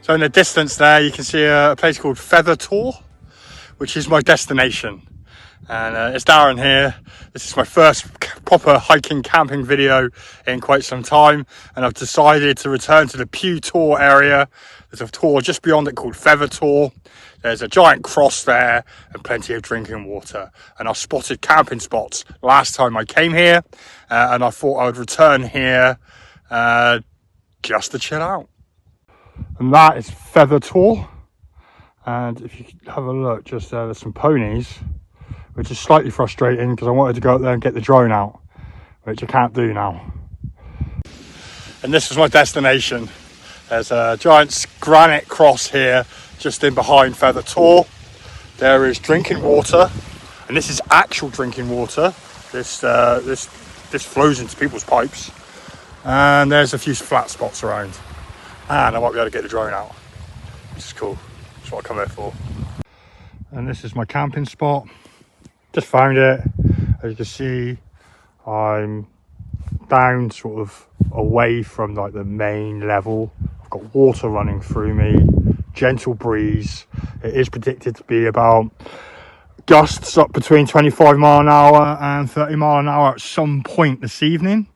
So in the distance there, you can see a place called Tor, which is my destination. And it's Darren here. This is my first proper hiking camping video in quite some time, and I've decided to return to the Pew Tor area. There's a tor just beyond it called Tor. There's a giant cross there and plenty of drinking water, and I spotted camping spots last time I came here, and I thought I would return here just to chill out. And that is Tor, and if you have a look just there, there's some ponies, which is slightly frustrating because I wanted to go up there and get the drone out, which I can't do now. And this was my destination. There's a giant granite cross here just in behind Tor. There is drinking water, and this is actual drinking water. This flows into people's pipes, and there's a few flat spots around, and I might be able to get the drone out, which is cool. That's what I come here for. And this is my camping spot. Just found it. As you can see, I'm down sort of away from like the main level. I've got water running through me, gentle breeze. It is predicted to be about gusts up between 25 mile an hour and 30 mile an hour at some point this evening.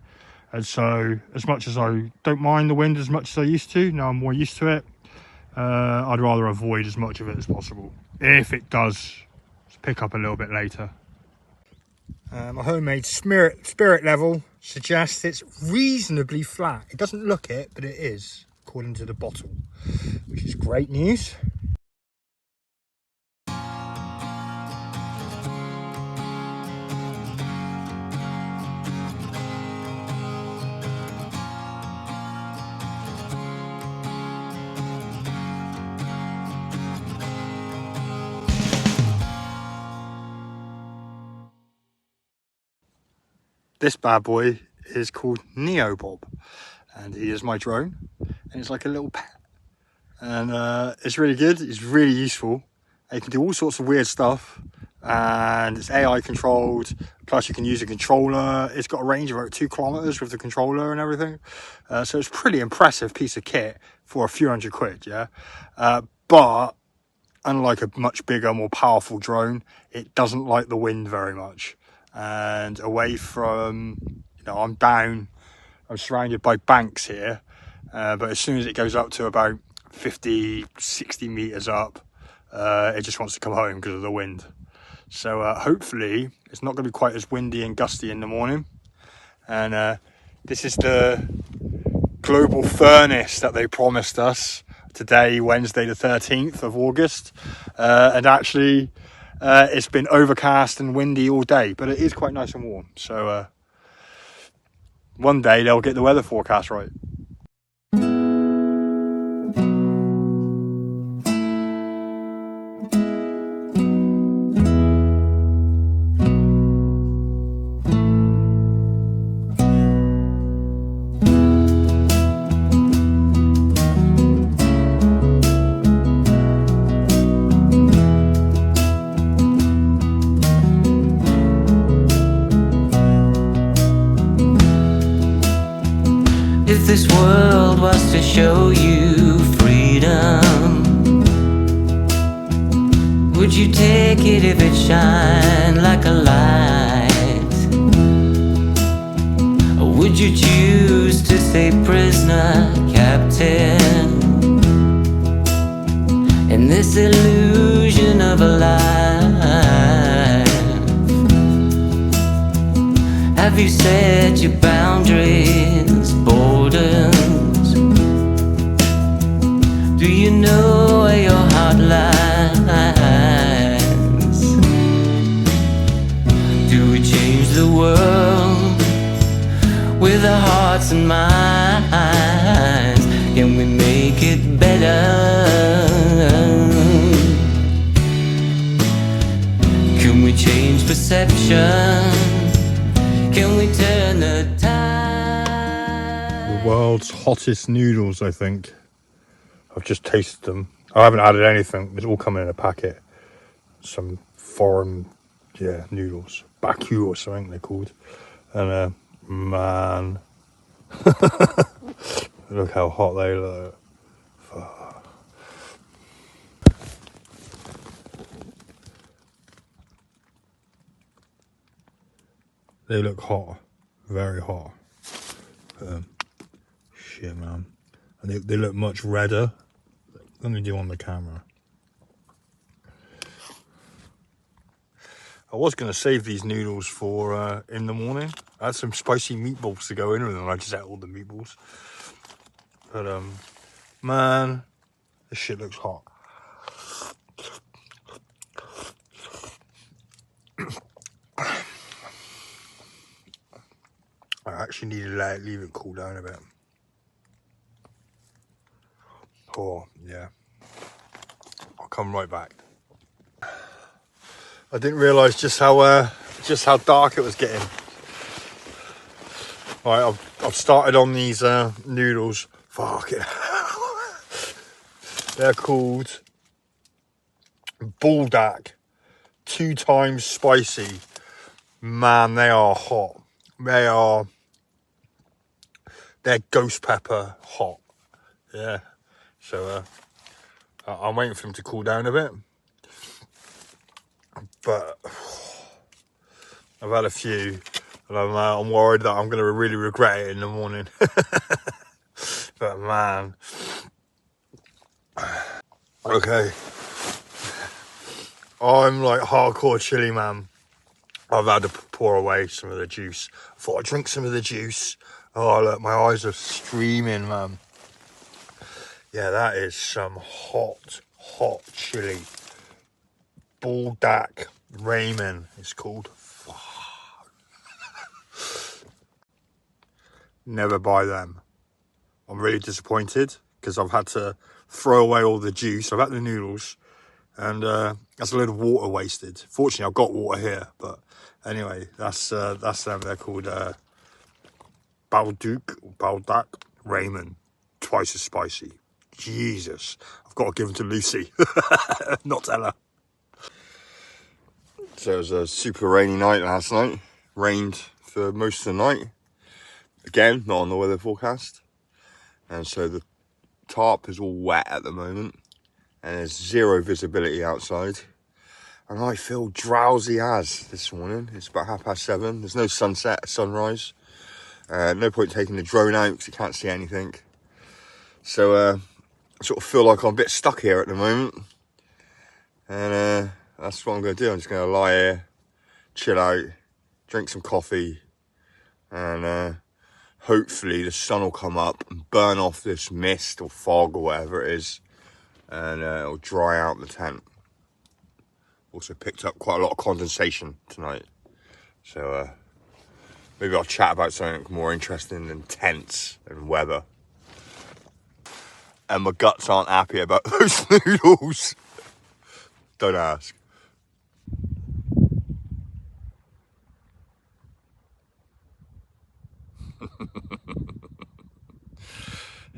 And so as much as I don't mind the wind as much as I used to, now I'm more used to it, I'd rather avoid as much of it as possible if it does pick up a little bit later. My homemade spirit level suggests it's reasonably flat. It doesn't look it, but it is, according to the bottle, which is great news. This bad boy is called Neo Bob, and he is my drone, and it's like a little pet, and it's really good. It's really useful. You can do all sorts of weird stuff, and it's AI controlled, plus you can use a controller. It's got a range of about 2 kilometers with the controller and everything, so it's a pretty impressive piece of kit for a few £100, yeah. But unlike a much bigger, more powerful drone, it doesn't like the wind very much. And away from, I'm surrounded by banks here, but as soon as it goes up to about 50-60 meters up, it just wants to come home because of the wind. So hopefully it's not going to be quite as windy and gusty in the morning. And this is the global furnace that they promised us today, Wednesday the 13th of August, and actually it's been overcast and windy all day, but it is quite nice and warm. So one day they'll get the weather forecast right. If this world was to show you freedom, would you take it if it shined like a light? Or would you choose to stay prisoner, captain, in this illusion of a life? Have you set your boundaries, borders? Do you know where your heart lies? Do we change the world with our hearts and minds? Can we make it better? Can we change perception? Can we turn the tide? The world's hottest noodles, I think. I've just tasted them. I haven't added anything. It's all coming in a packet. Some foreign, noodles. Baku or something they're called. And man, look how hot they look. They look hot, very hot. Shit, man. And they look much redder than they do on the camera. I was going to save these noodles for in the morning. I had some spicy meatballs to go in with them. I just ate all the meatballs. But man, this shit looks hot. I actually need to leave it cool down a bit. Oh yeah, I'll come right back. I didn't realise just how dark it was getting. All right, I've started on these noodles. Fuck it. They're called Buldak 2 times spicy. Man, they are hot. They're ghost pepper hot. Yeah. So I'm waiting for them to cool down a bit. But I've had a few, and I'm worried that I'm going to really regret it in the morning. But man, okay, I'm like hardcore chili man. I've had to pour away some of the juice. I thought I'd drink some of the juice. Oh look, my eyes are streaming, man. Yeah, that is some hot chili. Buldak ramen, it's called. Never buy them. I'm really disappointed because I've had to throw away all the juice. I've had the noodles, and that's a load of water wasted. Fortunately, I've got water here, but anyway, that's them. They're called Buldak ramen, twice as spicy. Jesus, I've got to give them to Lucy, not tell her. So it was a super rainy night last night. Rained for most of the night. Again, not on the weather forecast. And so the tarp is all wet at the moment. And there's zero visibility outside. And I feel drowsy as this morning. It's about 7:30. There's no sunrise. No point taking the drone out because you can't see anything. So I sort of feel like I'm a bit stuck here at the moment. And that's what I'm going to do. I'm just going to lie here, chill out, drink some coffee, and hopefully the sun will come up and burn off this mist or fog or whatever it is, and it'll dry out the tent. Also picked up quite a lot of condensation tonight, so maybe I'll chat about something more interesting than tents and weather. And my guts aren't happy about those noodles. Don't ask.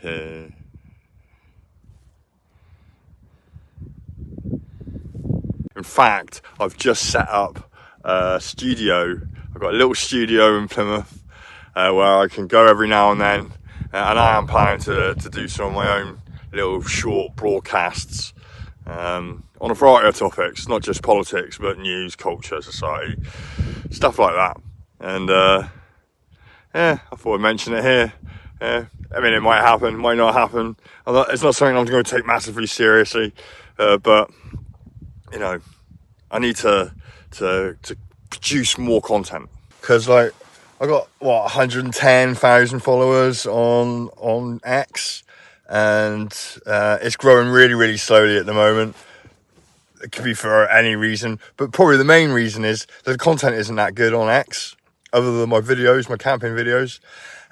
Yeah. In fact, I've just set up a studio. I've got a little studio in Plymouth where I can go every now and then, and I am planning to do some of my own little short broadcasts on a variety of topics, not just politics, but news, culture, society, stuff like that. And yeah, I thought I'd mention it here. I mean, it might happen, might not happen. It's not something I'm going to take massively seriously, but you know, I need to produce more content, because like I got 110,000 followers on X, and it's growing really slowly at the moment. It could be for any reason, but probably the main reason is that the content isn't that good on X, other than my videos, my camping videos,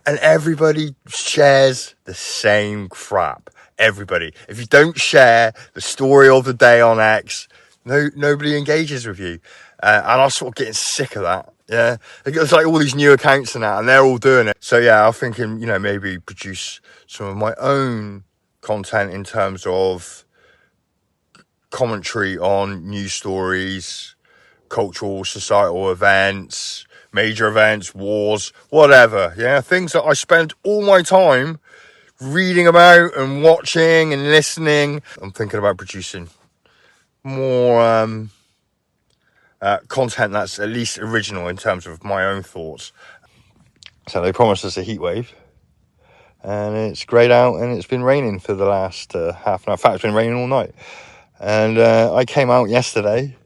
and everybody shares the same crap. Everybody. If you don't share the story of the day on X, nobody engages with you, and I'm sort of getting sick of that. Yeah, it's like all these new accounts and that, and they're all doing it. So yeah, I'm thinking, maybe produce some of my own content in terms of commentary on news stories, cultural, societal events, major events, wars, whatever. Yeah, things that I spend all my time reading about and watching and listening. I'm thinking about producing more content that's at least original in terms of my own thoughts. So they promised us a heat wave, and it's greyed out and it's been raining for the last half an hour. In fact, it's been raining all night. And I came out yesterday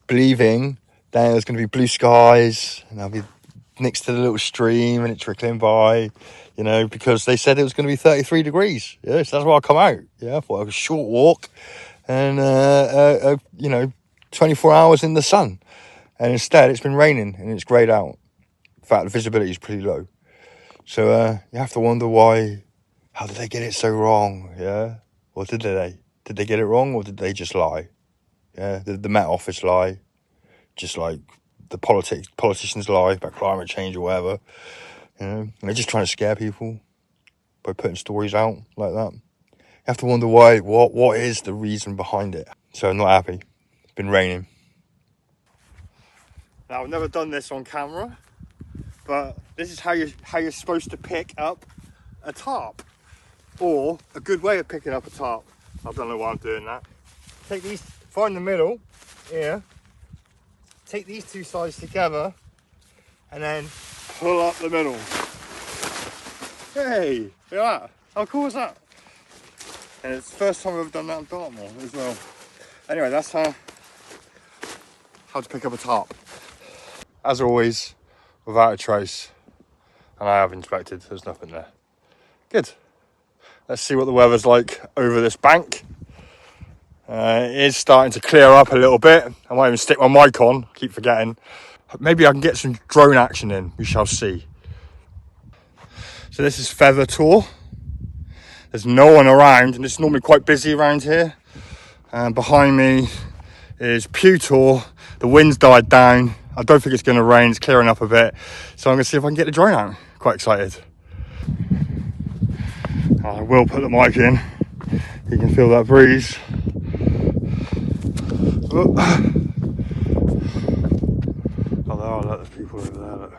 believing that there's going to be blue skies and I'll be next to the little stream and it trickling by, you know, because they said it was going to be 33 degrees. Yes, that's why I come out. Yeah, I thought it was a short walk and, you know, 24 hours in the sun. And instead it's been raining and it's greyed out. In fact, the visibility is pretty low. So you have to wonder why, how did they get it so wrong? Yeah, or did they? Did they get it wrong or did they just lie? Yeah, did the Met Office lie? Just like the politicians lie about climate change or whatever. You know, and they're just trying to scare people by putting stories out like that. You have to wonder why, what is the reason behind it? So I'm not happy. It's been raining. Now, I've never done this on camera, but this is how you're supposed to pick up a tarp, or a good way of picking up a tarp. I don't know why I'm doing that. Take these, find the middle here, take these two sides together, and then pull up the middle. Hey, look at that. How cool is that? And it's the first time I've ever done that on Dartmoor as well. Anyway, that's how to pick up a tarp. As always, without a trace, and I have inspected, there's nothing there. Good. Let's see what the weather's like over this bank. It is starting to clear up a little bit. I might even stick my mic on, keep forgetting. Maybe I can get some drone action in, we shall see. So this is Pew Tor. There's no one around, and it's normally quite busy around here. And behind me is Pew Tor. The wind's died down. I don't think it's going to rain, it's clearing up a bit. So I'm going to see if I can get the drone out. Quite excited. I will put the mic in. You can feel that breeze. Oh, there are a lot of people over there. Look.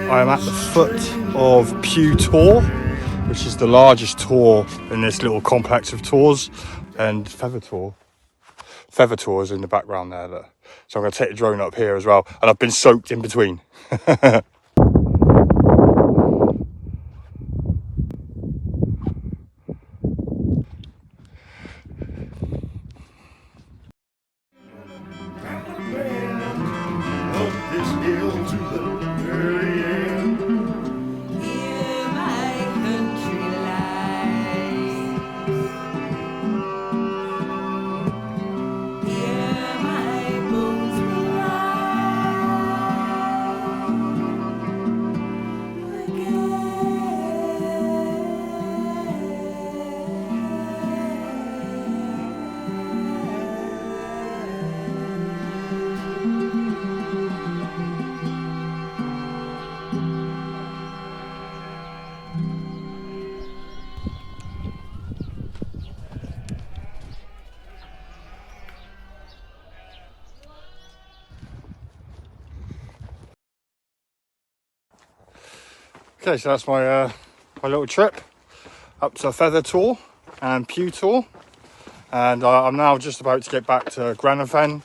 I am at the foot of Pew Tor, which is the largest tor in this little complex of tors, and Pew Tor is in the background there. Look. So I'm going to take the drone up here as well, and I've been soaked in between. Okay, so that's my my little trip up to Feather Tor and Pew Tor, and I'm now just about to get back to Granafan,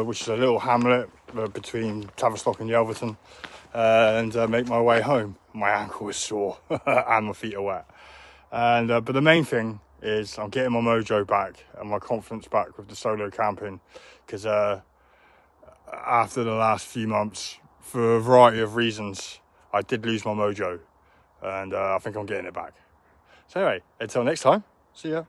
which is a little hamlet between Tavistock and Yelverton, and make my way home. My ankle is sore and my feet are wet, and but the main thing is I'm getting my mojo back and my confidence back with the solo camping, because after the last few months, for a variety of reasons, I did lose my mojo, and I think I'm getting it back. So anyway, until next time, see ya.